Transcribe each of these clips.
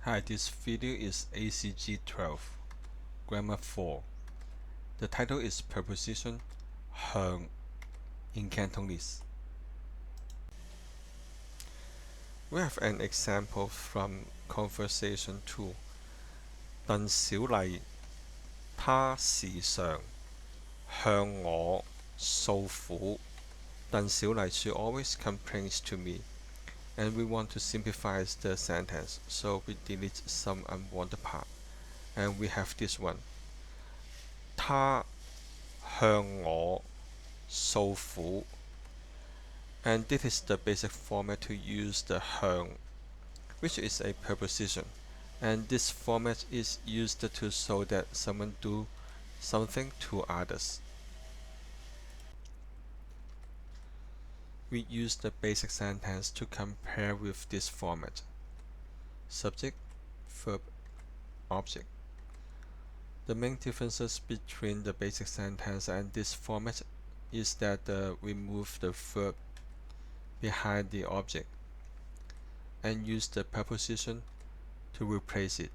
Hi, this video is ACG 12, Grammar 4. The title is Preposition 向 in Cantonese. We have an example from Conversation 2. 鄧小麗她時常向我訴苦. 鄧小麗 she always complains to me. And we want to simplify the sentence, so we delete some unwanted part. And we have this one. 她向我訴苦. And this is the basic format to use the 向, which is a preposition. And this format is used to show that someone do something to others. We use the basic sentence to compare with this format. Subject, verb, object. The main differences between the basic sentence and this format is that we move the verb behind the object and use the preposition to replace it.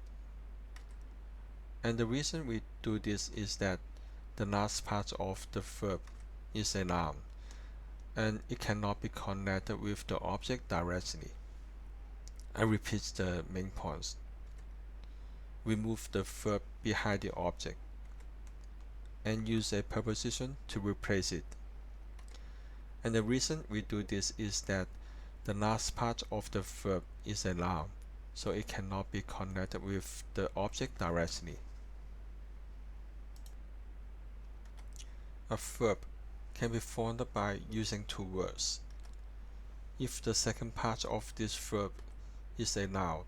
And the reason we do this is that the last part of the verb is a noun, and it cannot be connected with the object directly. I repeat the main points. We move the verb behind the object and use a preposition to replace it. And the reason we do this is that the last part of the verb is a noun, so it cannot be connected with the object directly. A verb can be formed by using two words. If the second part of this verb is a noun,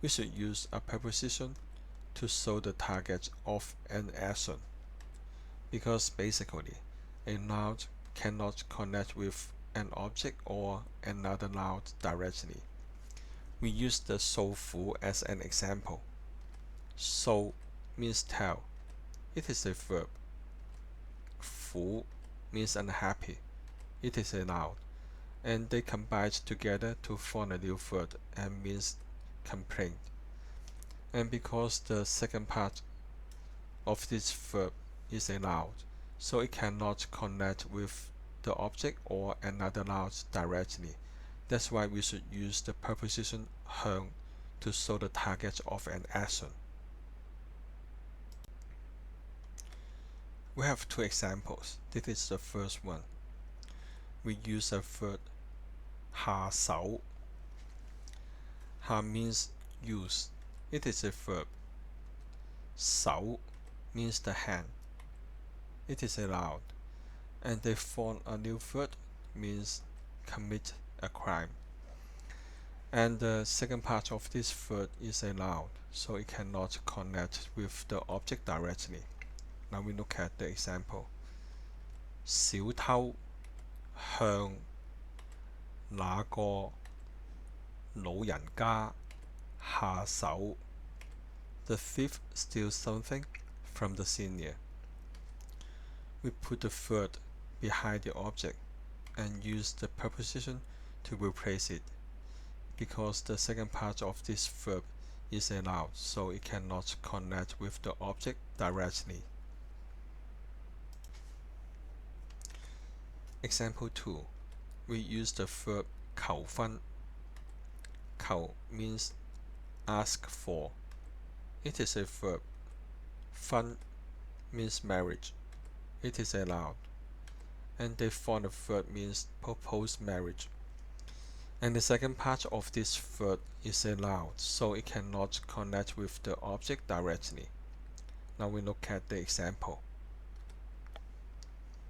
we should use a preposition to show the target of an action, because basically a noun cannot connect with an object or another noun directly. We use the 訴苦 as an example. 訴 means tell. It is a verb. 苦 means unhappy. It is a noun. And they combine together to form a new word and means complaint. And because the second part of this verb is a noun, so it cannot connect with the object or another noun directly. That's why we should use the preposition 向 to show the target of an action. We have two examples. This is the first one. We use a verb 下手. 下 means use. It is a verb. 手 means the hand. It is a noun. And they form a new verb, means commit a crime. And the second part of this verb is a noun, so it cannot connect with the object directly. Now we look at the example. 小偷向那個老人家下手. The thief steals something from the senior. We put the verb behind the object and use the preposition to replace it, because the second part of this verb is a noun, so it cannot connect with the object directly. Example 2. We use the verb 求婚. 求 means ask for. It is a verb. 婚 means marriage. It is a noun. And they form the verb means propose marriage. And the second part of this verb is a noun, so it cannot connect with the object directly. Now we look at the example.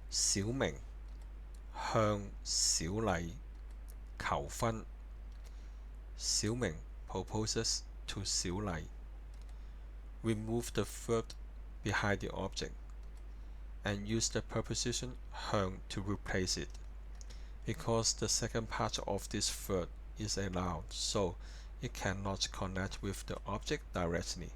小明向小麗求婚. 小明 proposes to 小麗. We move the verb behind the object and use the preposition 向 to replace it, because the second part of this verb is a noun, so it cannot connect with the object directly.